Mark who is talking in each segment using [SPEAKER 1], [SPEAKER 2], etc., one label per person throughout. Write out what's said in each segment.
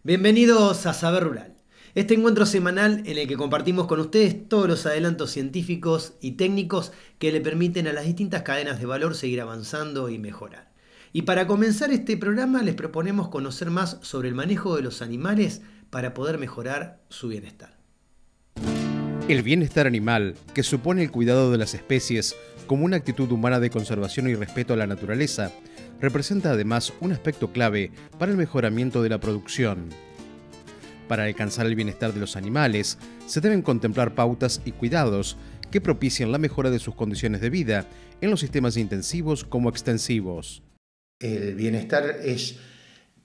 [SPEAKER 1] Bienvenidos a Saber Rural, este encuentro semanal en el que compartimos con ustedes todos los adelantos científicos y técnicos que le permiten a las distintas cadenas de valor seguir avanzando y mejorar. Y para comenzar este programa les proponemos conocer más sobre el manejo de los animales para poder mejorar su bienestar.
[SPEAKER 2] El bienestar animal, que supone el cuidado de las especies como una actitud humana de conservación y respeto a la naturaleza, representa además un aspecto clave para el mejoramiento de la producción. Para alcanzar el bienestar de los animales, se deben contemplar pautas y cuidados que propicien la mejora de sus condiciones de vida en los sistemas intensivos como extensivos.
[SPEAKER 3] El bienestar es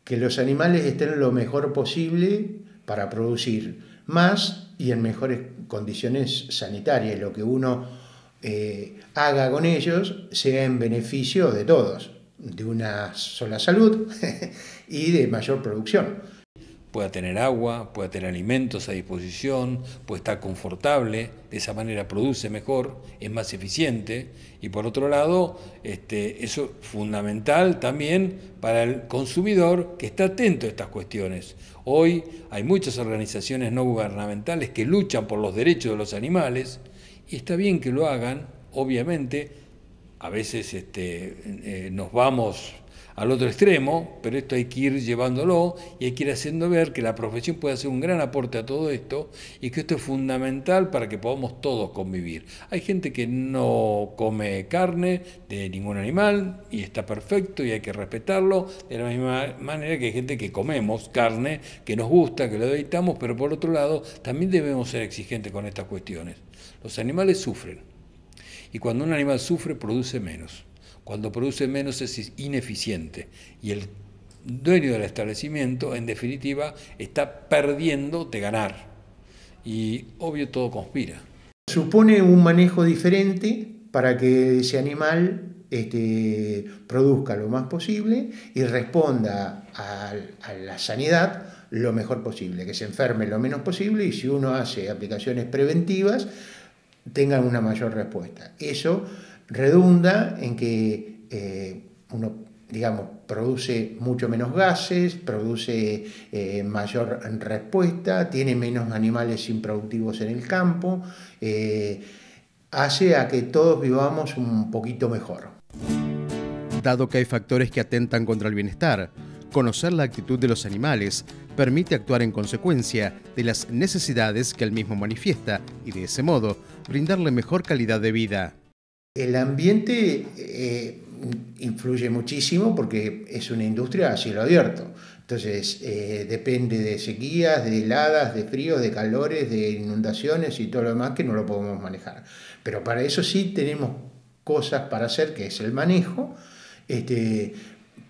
[SPEAKER 3] que los animales estén lo mejor posible para producir más y en mejores condiciones sanitarias. Lo que uno haga con ellos sea en beneficio de todos, de una sola salud y de mayor producción.
[SPEAKER 4] Pueda tener agua, pueda tener alimentos a disposición, puede estar confortable, de esa manera produce mejor, es más eficiente y por otro lado, eso es fundamental también para el consumidor que está atento a estas cuestiones. Hoy hay muchas organizaciones no gubernamentales que luchan por los derechos de los animales y está bien que lo hagan, obviamente, a veces nos vamos al otro extremo, pero esto hay que ir llevándolo y hay que ir haciendo ver que la profesión puede hacer un gran aporte a todo esto y que esto es fundamental para que podamos todos convivir. Hay gente que no come carne de ningún animal y está perfecto y hay que respetarlo, de la misma manera que hay gente que comemos carne, que nos gusta, que lo deleitamos, pero por otro lado también debemos ser exigentes con estas cuestiones. Los animales sufren y cuando un animal sufre produce menos. Cuando produce menos es ineficiente y el dueño del establecimiento, en definitiva, está perdiendo de ganar. Y obvio todo conspira.
[SPEAKER 3] Supone un manejo diferente para que ese animal produzca lo más posible y responda a la sanidad lo mejor posible, que se enferme lo menos posible y si uno hace aplicaciones preventivas, tengan una mayor respuesta. Eso redunda en que uno, digamos, produce mucho menos gases, produce mayor respuesta, tiene menos animales improductivos en el campo, hace a que todos vivamos un poquito mejor.
[SPEAKER 2] Dado que hay factores que atentan contra el bienestar, conocer la actitud de los animales permite actuar en consecuencia de las necesidades que el mismo manifiesta y de ese modo brindarle mejor calidad de vida.
[SPEAKER 3] El ambiente influye muchísimo porque es una industria a cielo abierto. Entonces depende de sequías, de heladas, de fríos, de calores, de inundaciones y todo lo demás que no lo podemos manejar. Pero para eso sí tenemos cosas para hacer, que es el manejo,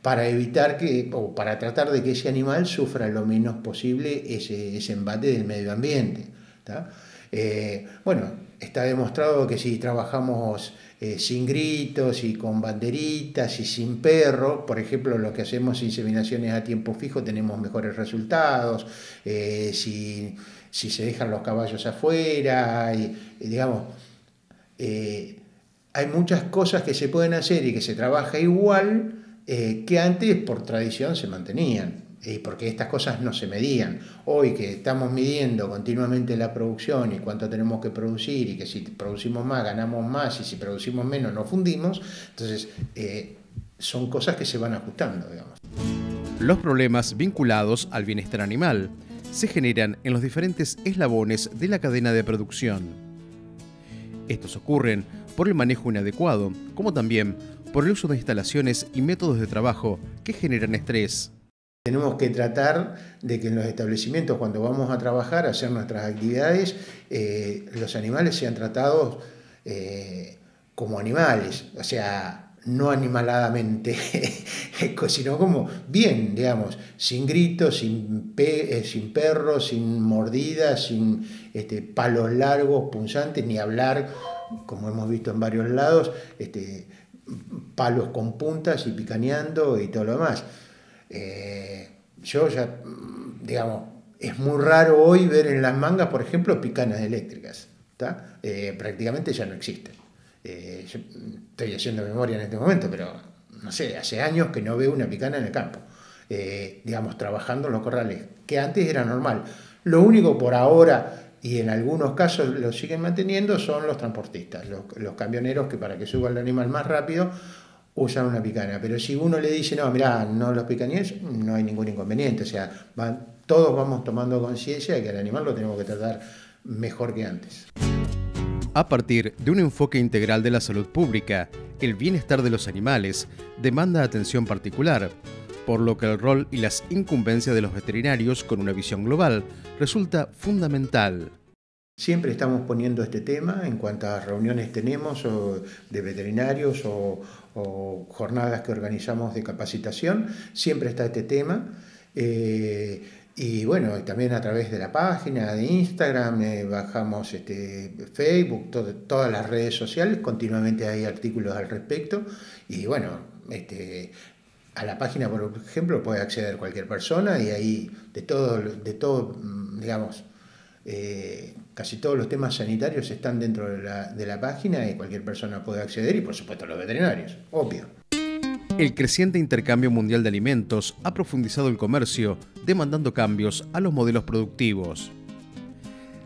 [SPEAKER 3] para evitar o para tratar de que ese animal sufra lo menos posible ese embate del medio ambiente, ¿tá? Bueno, está demostrado que si trabajamos sin gritos y con banderitas y sin perro, por ejemplo, los que hacemos inseminaciones a tiempo fijo tenemos mejores resultados, si se dejan los caballos afuera, digamos, hay muchas cosas que se pueden hacer y que se trabaja igual que antes por tradición se mantenían. Porque estas cosas no se medían. Hoy que estamos midiendo continuamente la producción y cuánto tenemos que producir y que si producimos más ganamos más y si producimos menos nos fundimos, entonces son cosas que se van ajustando, digamos.
[SPEAKER 2] Los problemas vinculados al bienestar animal se generan en los diferentes eslabones de la cadena de producción. Estos ocurren por el manejo inadecuado, como también por el uso de instalaciones y métodos de trabajo que generan estrés.
[SPEAKER 3] Tenemos que tratar de que en los establecimientos, cuando vamos a trabajar, a hacer nuestras actividades, los animales sean tratados como animales, o sea, no animaladamente, sino como bien, digamos, sin gritos, sin perros, sin mordidas, sin palos largos, punzantes, ni hablar, como hemos visto en varios lados, palos con puntas y picaneando y todo lo demás. Yo ya, digamos, es muy raro hoy ver en las mangas, por ejemplo, picanas eléctricas, ¿tá? Prácticamente ya no existen. Yo estoy haciendo memoria en este momento, pero no sé, hace años que no veo una picana en el campo. digamos, trabajando en los corrales, que antes era normal. Lo único por ahora, y en algunos casos lo siguen manteniendo, son los transportistas, los camioneros, que para que suba el animal más rápido usan una picana. Pero si uno le dice, no, mirá, no los picañes, no hay ningún inconveniente. O sea, todos vamos tomando conciencia de que al animal lo tenemos que tratar mejor que antes.
[SPEAKER 2] A partir de un enfoque integral de la salud pública, el bienestar de los animales demanda atención particular, por lo que el rol y las incumbencias de los veterinarios con una visión global resulta fundamental.
[SPEAKER 3] Siempre estamos poniendo este tema en cuantas reuniones tenemos de veterinarios o jornadas que organizamos de capacitación, siempre está este tema. Y bueno, también a través de la página de Instagram, bajamos Facebook, todas las redes sociales, continuamente hay artículos al respecto. Y bueno, a la página, por ejemplo, puede acceder cualquier persona y ahí de todo, digamos, casi todos los temas sanitarios están dentro de la página y cualquier persona puede acceder, y por supuesto los veterinarios, obvio.
[SPEAKER 2] El creciente intercambio mundial de alimentos ha profundizado el comercio, demandando cambios a los modelos productivos.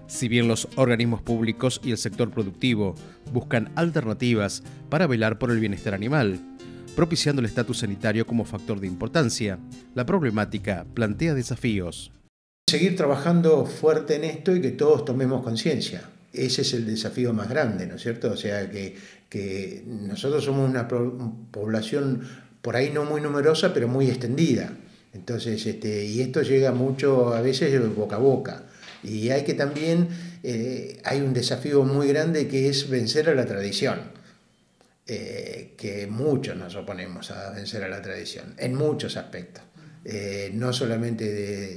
[SPEAKER 2] Si bien los organismos públicos y el sector productivo buscan alternativas para velar por el bienestar animal, propiciando el estatus sanitario como factor de importancia, la problemática plantea desafíos.
[SPEAKER 3] Seguir trabajando fuerte en esto y que todos tomemos conciencia. Ese es el desafío más grande, ¿no es cierto? O sea, que nosotros somos una población por ahí no muy numerosa, pero muy extendida. Entonces, y esto llega mucho a veces boca a boca. Y hay que también, hay un desafío muy grande que es vencer a la tradición. Que muchos nos oponemos a vencer a la tradición, en muchos aspectos. No solamente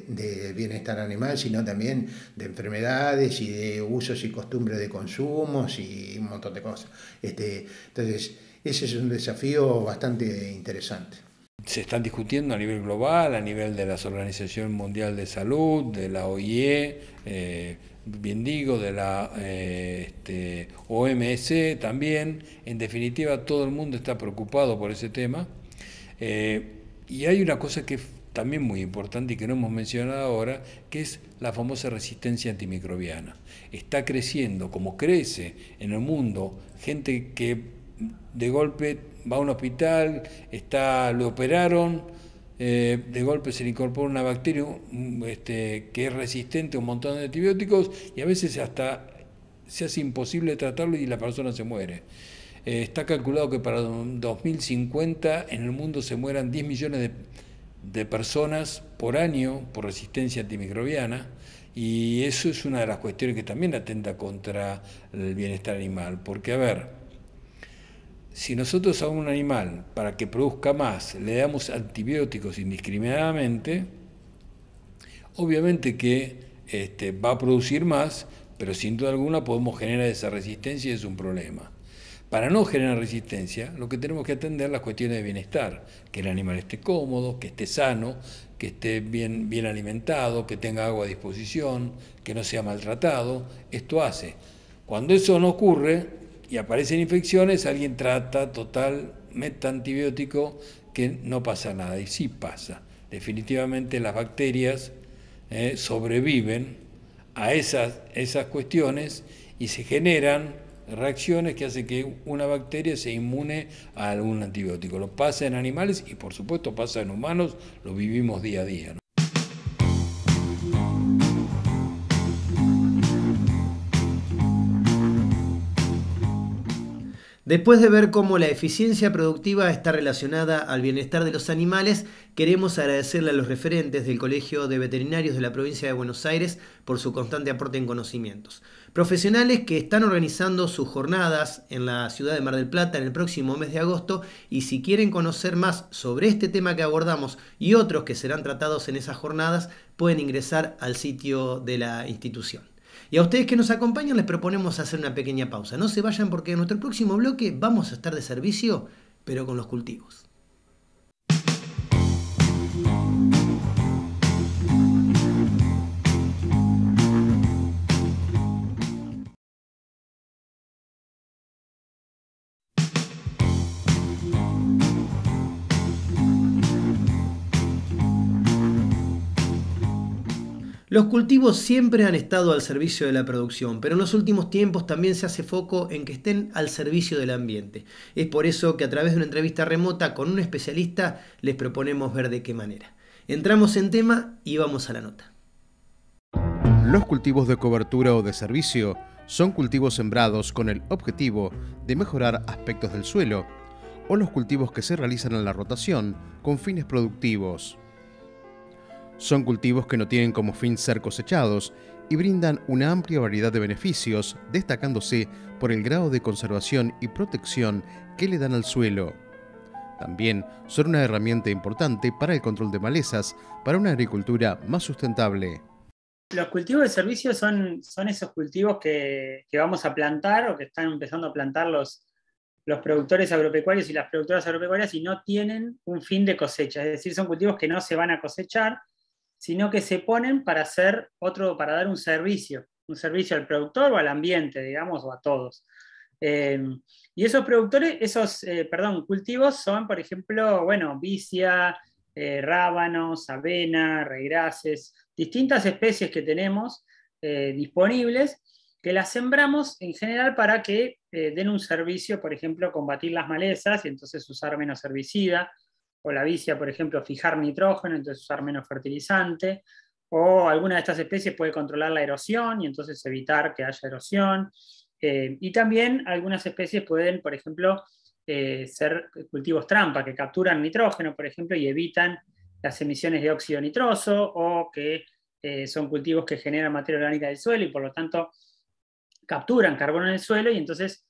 [SPEAKER 3] de bienestar animal, sino también de enfermedades y de usos y costumbres de consumos y un montón de cosas. Entonces, ese es un desafío bastante interesante.
[SPEAKER 4] Se están discutiendo a nivel global, a nivel de la Organización Mundial de Salud, de la OIE, bien digo, de la OMS también. En definitiva, todo el mundo está preocupado por ese tema. Y hay una cosa que es también muy importante y que no hemos mencionado ahora, que es la famosa resistencia antimicrobiana. Está creciendo, como crece en el mundo, gente que de golpe va a un hospital, lo operaron, de golpe se le incorpora una bacteria que es resistente a un montón de antibióticos y a veces hasta se hace imposible tratarlo y la persona se muere. Está calculado que para 2050 en el mundo se mueran 10 millones de personas por año por resistencia antimicrobiana, y eso es una de las cuestiones que también atenta contra el bienestar animal, porque a ver, si nosotros a un animal, para que produzca más, le damos antibióticos indiscriminadamente, obviamente que va a producir más, pero sin duda alguna podemos generar esa resistencia y es un problema. Para no generar resistencia, lo que tenemos que atender es las cuestiones de bienestar, que el animal esté cómodo, que esté sano, que esté bien alimentado, que tenga agua a disposición, que no sea maltratado. Esto hace. Cuando eso no ocurre y aparecen infecciones, alguien trata meta antibiótico, que no pasa nada, y sí pasa. Definitivamente las bacterias sobreviven a esas cuestiones y se generan reacciones que hacen que una bacteria sea inmune a algún antibiótico. Lo pasa en animales y por supuesto pasa en humanos, lo vivimos día a día, ¿no?
[SPEAKER 1] Después de ver cómo la eficiencia productiva está relacionada al bienestar de los animales, queremos agradecerle a los referentes del Colegio de Veterinarios de la provincia de Buenos Aires por su constante aporte en conocimientos. Profesionales que están organizando sus jornadas en la ciudad de Mar del Plata en el próximo mes de agosto, y si quieren conocer más sobre este tema que abordamos y otros que serán tratados en esas jornadas, pueden ingresar al sitio de la institución. Y a ustedes que nos acompañan les proponemos hacer una pequeña pausa. No se vayan porque en nuestro próximo bloque vamos a estar de servicio, pero con los cultivos. Los cultivos siempre han estado al servicio de la producción, pero en los últimos tiempos también se hace foco en que estén al servicio del ambiente. Es por eso que a través de una entrevista remota con un especialista les proponemos ver de qué manera. Entramos en tema y vamos a la nota.
[SPEAKER 2] Los cultivos de cobertura o de servicio son cultivos sembrados con el objetivo de mejorar aspectos del suelo, o los cultivos que se realizan en la rotación con fines productivos. Son cultivos que no tienen como fin ser cosechados y brindan una amplia variedad de beneficios, destacándose por el grado de conservación y protección que le dan al suelo. También son una herramienta importante para el control de malezas, para una agricultura más sustentable.
[SPEAKER 5] Los cultivos de servicio son esos cultivos que vamos a plantar o que están empezando a plantar los productores agropecuarios y las productoras agropecuarias y no tienen un fin de cosecha. Es decir, son cultivos que no se van a cosechar, sino que se ponen para para dar un servicio al productor o al ambiente, digamos, o a todos. Y esos cultivos son, por ejemplo, vicia, rábanos, avena, regrases, distintas especies que tenemos disponibles, que las sembramos en general para que den un servicio, por ejemplo, combatir las malezas y entonces usar menos herbicida, o la vicia, por ejemplo, fijar nitrógeno, entonces usar menos fertilizante, o alguna de estas especies puede controlar la erosión y entonces evitar que haya erosión. Y también algunas especies pueden, por ejemplo, ser cultivos trampa, que capturan nitrógeno, por ejemplo, y evitan las emisiones de óxido nitroso, o que son cultivos que generan materia orgánica del suelo y por lo tanto capturan carbono en el suelo, y entonces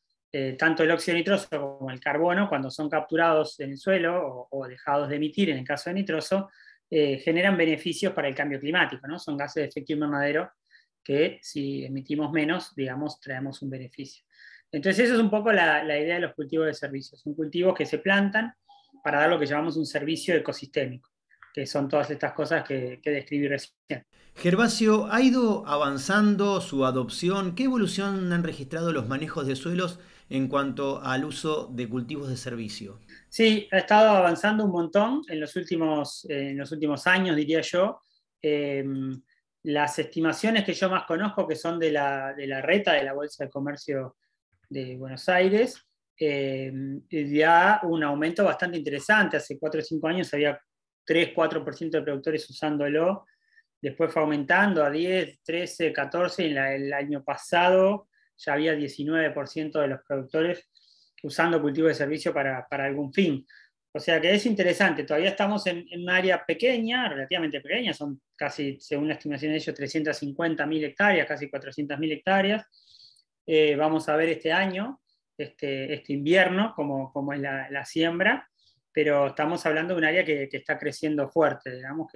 [SPEAKER 5] tanto el óxido nitroso como el carbono, cuando son capturados en el suelo o dejados de emitir en el caso de nitroso, generan beneficios para el cambio climático, ¿no? Son gases de efecto invernadero que si emitimos menos, digamos, traemos un beneficio. Entonces eso es un poco la idea de los cultivos de servicio. Son cultivos que se plantan para dar lo que llamamos un servicio ecosistémico, que son todas estas cosas que describí recién.
[SPEAKER 1] Gervasio, ¿ha ido avanzando su adopción? ¿Qué evolución han registrado los manejos de suelos en cuanto al uso de cultivos de servicio?
[SPEAKER 5] Sí, ha estado avanzando un montón en los últimos años, diría yo. Las estimaciones que yo más conozco, que son de la RETA, de la Bolsa de Comercio de Buenos Aires, ya un aumento bastante interesante. Hace 4 o 5 años había 3-4% de productores usándolo, después fue aumentando a 10, 13, 14, y el año pasado ya había 19% de los productores usando cultivo de servicio para algún fin. O sea que es interesante, todavía estamos en un área pequeña, relativamente pequeña, son casi, según la estimación de ellos, 350.000 hectáreas, casi 400.000 hectáreas. Vamos a ver este año, este invierno, cómo es la siembra, pero estamos hablando de un área que está creciendo fuerte, digamos,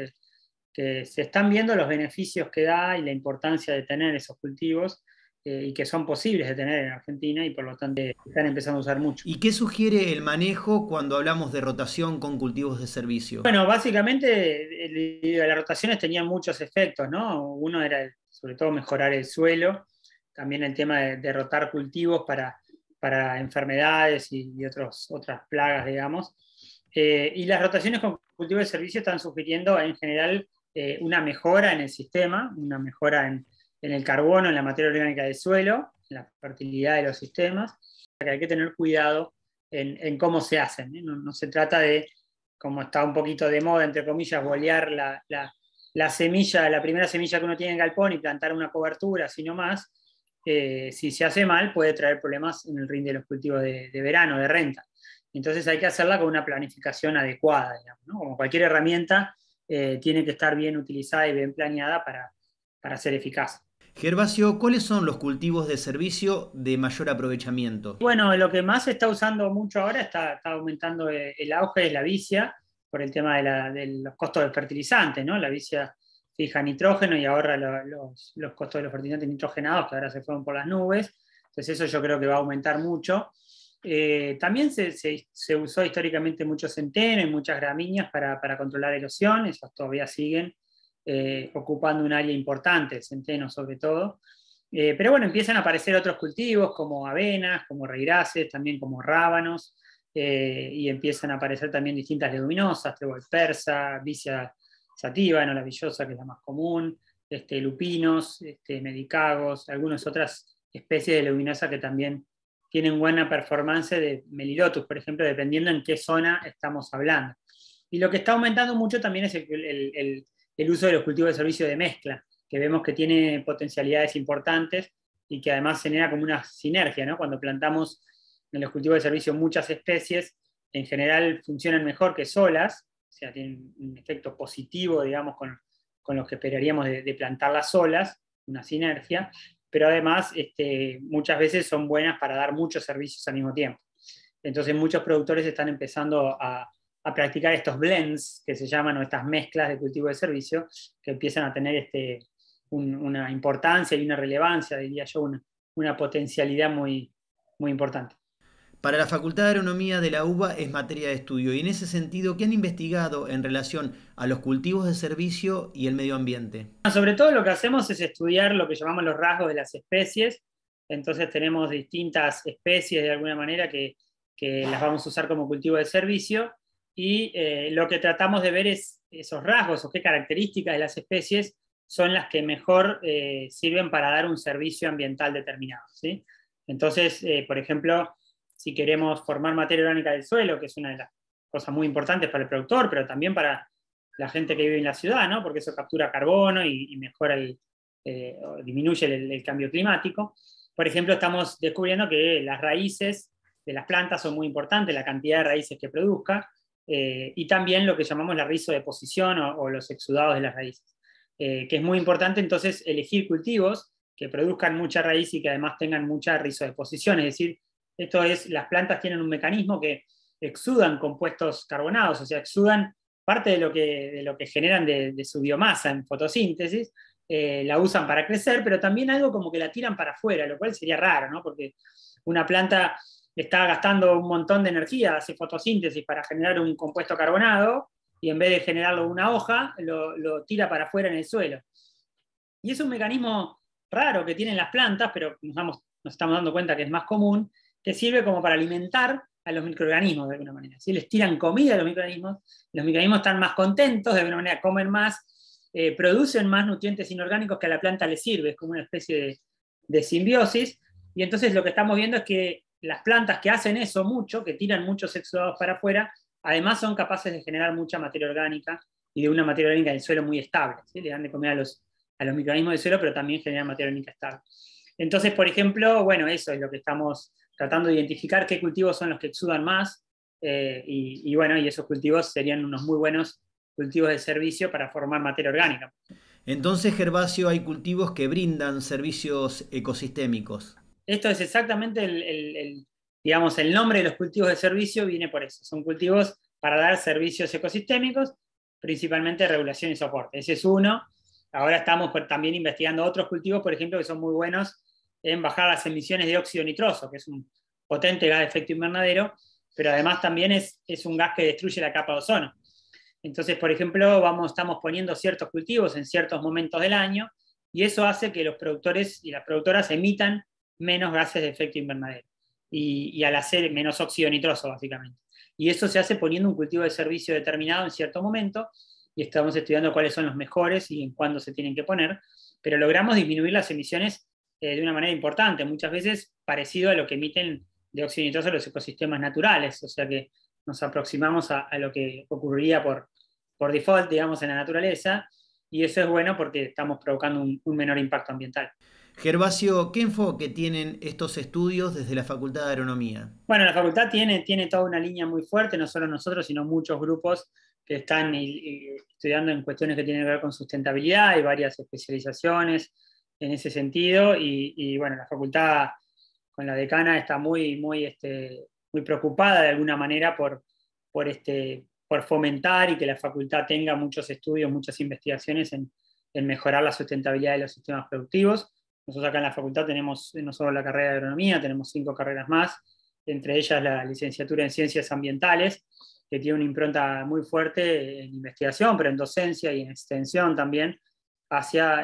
[SPEAKER 5] que se están viendo los beneficios que da y la importancia de tener esos cultivos, y que son posibles de tener en Argentina y por lo tanto están empezando a usar mucho.
[SPEAKER 1] ¿Y qué sugiere el manejo cuando hablamos de rotación con cultivos de servicio?
[SPEAKER 5] Bueno, básicamente las rotaciones tenían muchos efectos, ¿no? Uno era sobre todo mejorar el suelo, también el tema de rotar cultivos para enfermedades y otras plagas, digamos. Y las rotaciones con cultivos de servicio están sugiriendo en general una mejora en el sistema, una mejora en el carbono, en la materia orgánica del suelo, en la fertilidad de los sistemas. Que hay que tener cuidado en cómo se hacen, ¿eh? No se trata de, como está un poquito de moda, entre comillas, bolear la semilla, la primera semilla que uno tiene en galpón y plantar una cobertura, sino más. Si se hace mal puede traer problemas en el rinde de los cultivos de verano, de renta. Entonces hay que hacerla con una planificación adecuada, digamos, ¿no? Como cualquier herramienta, tiene que estar bien utilizada y bien planeada para ser eficaz.
[SPEAKER 1] Gervasio, ¿cuáles son los cultivos de servicio de mayor aprovechamiento?
[SPEAKER 5] Bueno, lo que más se está usando mucho ahora, está aumentando el auge, es la vicia, por el tema de los costos del fertilizante, ¿no? La vicia fija nitrógeno y ahorra los costos de los fertilizantes nitrogenados, que ahora se fueron por las nubes. Entonces eso yo creo que va a aumentar mucho. También se usó históricamente mucho centeno y muchas gramíneas para controlar erosión, esos todavía siguen ocupando un área importante, el centeno sobre todo. Pero bueno, empiezan a aparecer otros cultivos como avenas, como regrases, también como rábanos, y empiezan a aparecer también distintas leguminosas, trébol persa, vicia sativa, no la villosa, que es la más común, lupinos, medicagos, algunas otras especies de leguminosa que también tienen buena performance de Melilotus, por ejemplo, dependiendo en qué zona estamos hablando. Y lo que está aumentando mucho también es el uso de los cultivos de servicio de mezcla, que vemos que tiene potencialidades importantes y que además genera como una sinergia, ¿no? Cuando plantamos en los cultivos de servicio muchas especies, en general funcionan mejor que solas, o sea, tienen un efecto positivo, digamos, con los que esperaríamos de plantarlas solas, una sinergia, pero además muchas veces son buenas para dar muchos servicios al mismo tiempo. Entonces muchos productores están empezando a practicar estos blends, que se llaman, o estas mezclas de cultivo de servicio, que empiezan a tener una importancia y una relevancia, diría yo, una potencialidad muy, muy importante.
[SPEAKER 1] Para la Facultad de Agronomía de la UBA es materia de estudio y en ese sentido, ¿qué han investigado en relación a los cultivos de servicio y el medio ambiente?
[SPEAKER 5] Sobre todo lo que hacemos es estudiar lo que llamamos los rasgos de las especies. Entonces tenemos distintas especies de alguna manera que las vamos a usar como cultivo de servicio y lo que tratamos de ver es esos rasgos o qué características de las especies son las que mejor sirven para dar un servicio ambiental determinado, ¿sí? Entonces, por ejemplo, si queremos formar materia orgánica del suelo, que es una de las cosas muy importantes para el productor, pero también para la gente que vive en la ciudad, ¿no? Porque eso captura carbono y mejora disminuye el cambio climático. Por ejemplo, estamos descubriendo que las raíces de las plantas son muy importantes, la cantidad de raíces que produzca, y también lo que llamamos la rizodeposición o los exudados de las raíces, que es muy importante entonces elegir cultivos que produzcan mucha raíz y que además tengan mucha rizodeposición, es decir, las plantas tienen un mecanismo que exudan compuestos carbonados, o sea, exudan parte de lo que generan de su biomasa en fotosíntesis, la usan para crecer, pero también algo como que la tiran para afuera, lo cual sería raro, ¿no? Porque una planta está gastando un montón de energía, hace fotosíntesis para generar un compuesto carbonado, y en vez de generarlo en una hoja, lo tira para afuera en el suelo. Y es un mecanismo raro que tienen las plantas, pero nos estamos dando cuenta que es más común, que sirve como para alimentar a los microorganismos de alguna manera. ¿Sí? Les tiran comida a los microorganismos están más contentos, de alguna manera comen más, producen más nutrientes inorgánicos que a la planta le sirve, es como una especie de simbiosis, y entonces lo que estamos viendo es que las plantas que hacen eso mucho, que tiran muchos exudados para afuera, además son capaces de generar mucha materia orgánica, y de una materia orgánica del suelo muy estable, ¿sí? Le dan de comer a los microorganismos del suelo, pero también generan materia orgánica estable. Entonces, por ejemplo, bueno, eso es lo que estamos tratando de identificar, qué cultivos son los que exudan más, y esos cultivos serían unos muy buenos cultivos de servicio para formar materia orgánica.
[SPEAKER 1] Entonces, Gervasio, hay cultivos que brindan servicios ecosistémicos.
[SPEAKER 5] Esto es exactamente digamos, el nombre de los cultivos de servicio viene por eso. Son cultivos para dar servicios ecosistémicos, principalmente regulación y soporte. Ese es uno. Ahora estamos también investigando otros cultivos, por ejemplo, que son muy buenos en bajar las emisiones de óxido nitroso, que es un potente gas de efecto invernadero, pero además también es un gas que destruye la capa de ozono. Entonces, por ejemplo, estamos poniendo ciertos cultivos en ciertos momentos del año, y eso hace que los productores y las productoras emitan menos gases de efecto invernadero, y al hacer menos óxido nitroso, básicamente. Y eso se hace poniendo un cultivo de servicio determinado en cierto momento, y estamos estudiando cuáles son los mejores y en cuándo se tienen que poner, pero logramos disminuir las emisiones de una manera importante, muchas veces parecido a lo que emiten de óxido nitroso los ecosistemas naturales, o sea que nos aproximamos a lo que ocurriría por default, digamos, en la naturaleza, y eso es bueno porque estamos provocando un menor impacto ambiental.
[SPEAKER 1] Gervasio, ¿qué enfoque tienen estos estudios desde la Facultad de Agronomía?
[SPEAKER 5] Bueno, la facultad tiene toda una línea muy fuerte, no solo nosotros, sino muchos grupos que están estudiando en cuestiones que tienen que ver con sustentabilidad, hay varias especializaciones en ese sentido, y bueno, la facultad con la decana está muy preocupada de alguna manera por fomentar y que la facultad tenga muchos estudios, muchas investigaciones en mejorar la sustentabilidad de los sistemas productivos. Nosotros acá en la facultad tenemos no solo la carrera de agronomía, tenemos 5 carreras más, entre ellas la licenciatura en ciencias ambientales, que tiene una impronta muy fuerte en investigación, pero en docencia y en extensión también, hacia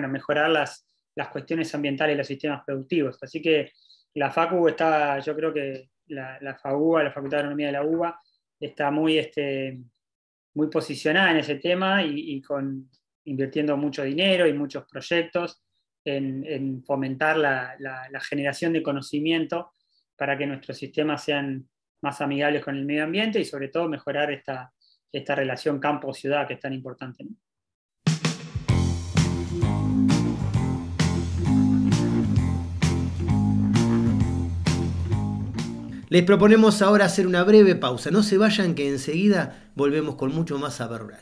[SPEAKER 5] mejorar las cuestiones ambientales de los sistemas productivos. Así que la FACU está, yo creo que la FAUBA, la Facultad de Agronomía de la UBA, está muy posicionada en ese tema y con invirtiendo mucho dinero y muchos proyectos en fomentar la generación de conocimiento para que nuestros sistemas sean más amigables con el medio ambiente y sobre todo mejorar esta relación campo-ciudad que es tan importante, ¿no?
[SPEAKER 1] Les proponemos ahora hacer una breve pausa. No se vayan, que enseguida volvemos con mucho más Saber Rural.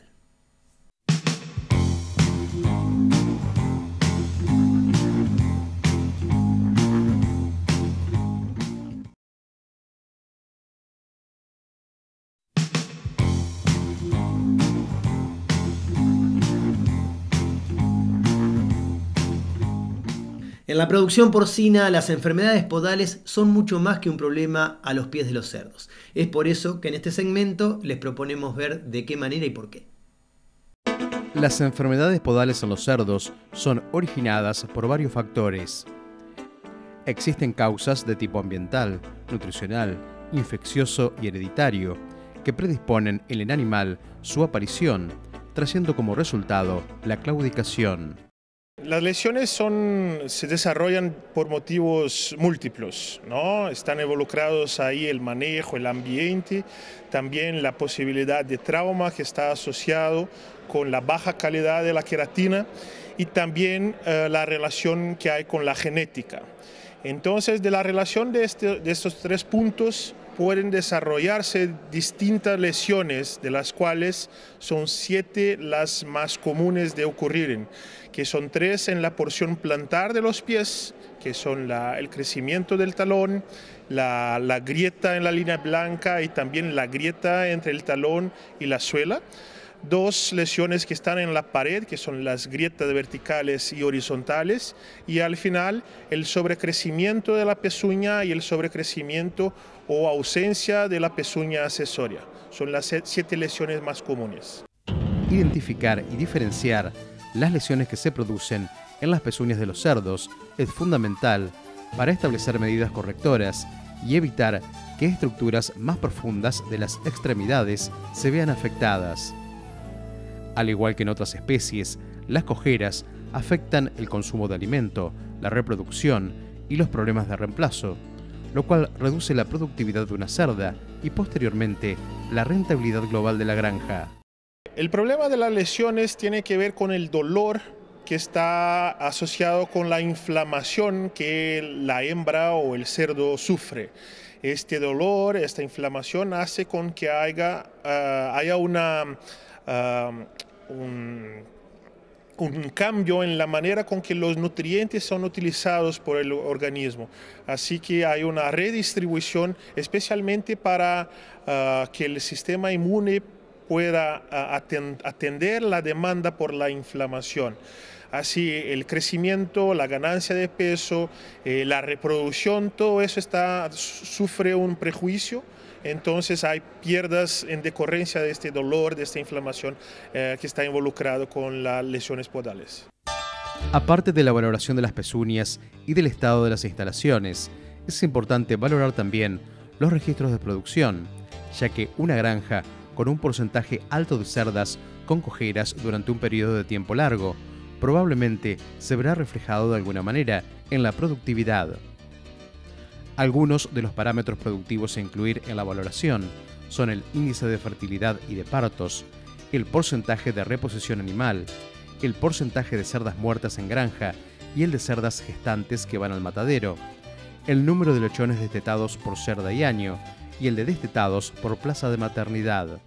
[SPEAKER 1] En la producción porcina, las enfermedades podales son mucho más que un problema a los pies de los cerdos. Es por eso que en este segmento les proponemos ver de qué manera y por qué.
[SPEAKER 2] Las enfermedades podales en los cerdos son originadas por varios factores. Existen causas de tipo ambiental, nutricional, infeccioso y hereditario que predisponen en el animal su aparición, trayendo como resultado la claudicación.
[SPEAKER 6] Las lesiones se desarrollan por motivos múltiples, ¿no? Están involucrados ahí el manejo, el ambiente, también la posibilidad de trauma que está asociado con la baja calidad de la queratina y también la relación que hay con la genética. Entonces, de la relación de estos tres puntos pueden desarrollarse distintas lesiones, de las cuales son 7 las más comunes de ocurrir, que son 3 en la porción plantar de los pies, que son el crecimiento del talón, la grieta en la línea blanca y también la grieta entre el talón y la suela. 2 lesiones que están en la pared, que son las grietas verticales y horizontales, y al final el sobrecrecimiento de la pezuña y el sobrecrecimiento o ausencia de la pezuña accesoria. Son las 7 lesiones más comunes.
[SPEAKER 2] Identificar y diferenciar las lesiones que se producen en las pezuñas de los cerdos es fundamental para establecer medidas correctoras y evitar que estructuras más profundas de las extremidades se vean afectadas. Al igual que en otras especies, las cojeras afectan el consumo de alimento, la reproducción y los problemas de reemplazo, lo cual reduce la productividad de una cerda y posteriormente la rentabilidad global de la granja.
[SPEAKER 6] El problema de las lesiones tiene que ver con el dolor que está asociado con la inflamación que la hembra o el cerdo sufre. Este dolor, esta inflamación hace con que haya un cambio en la manera con que los nutrientes son utilizados por el organismo. Así que hay una redistribución especialmente para que el sistema inmune pueda atender la demanda por la inflamación. Así el crecimiento, la ganancia de peso, la reproducción, todo eso sufre un prejuicio. Entonces hay pierdas en decorrencia de este dolor, de esta inflamación que está involucrado con las lesiones podales.
[SPEAKER 2] Aparte de la valoración de las pezuñas y del estado de las instalaciones, es importante valorar también los registros de producción, ya que una granja con un porcentaje alto de cerdas con cojeras durante un periodo de tiempo largo probablemente se verá reflejado de alguna manera en la productividad. Algunos de los parámetros productivos a incluir en la valoración son el índice de fertilidad y de partos, el porcentaje de reposición animal, el porcentaje de cerdas muertas en granja y el de cerdas gestantes que van al matadero, el número de lechones destetados por cerda y año y el de destetados por plaza de maternidad.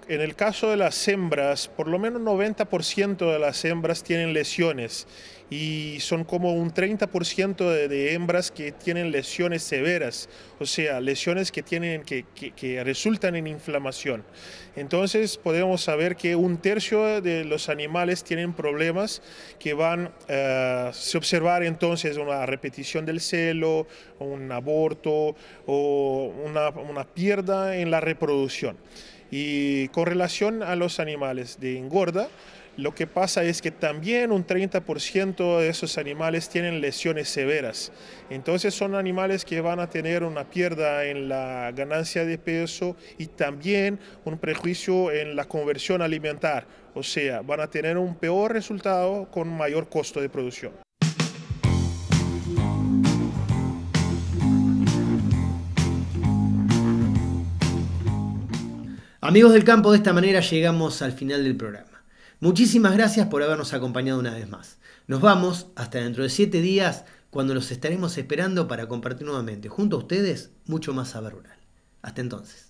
[SPEAKER 6] En el caso de las hembras, por lo menos 90% de las hembras tienen lesiones y son como un 30% de hembras que tienen lesiones severas, o sea, lesiones que resultan en inflamación. Entonces podemos saber que 1/3 de los animales tienen problemas que se observar entonces una repetición del celo, un aborto o una pérdida en la reproducción. Y con relación a los animales de engorda, Lo que pasa es que también un 30% de esos animales tienen lesiones severas. Entonces son animales que van a tener una pérdida en la ganancia de peso y también un prejuicio en la conversión alimentar. O sea, van a tener un peor resultado con mayor costo de producción.
[SPEAKER 1] Amigos del campo, de esta manera llegamos al final del programa. Muchísimas gracias por habernos acompañado una vez más. Nos vamos hasta dentro de 7 días, cuando los estaremos esperando para compartir nuevamente junto a ustedes mucho más saber rural. Hasta entonces.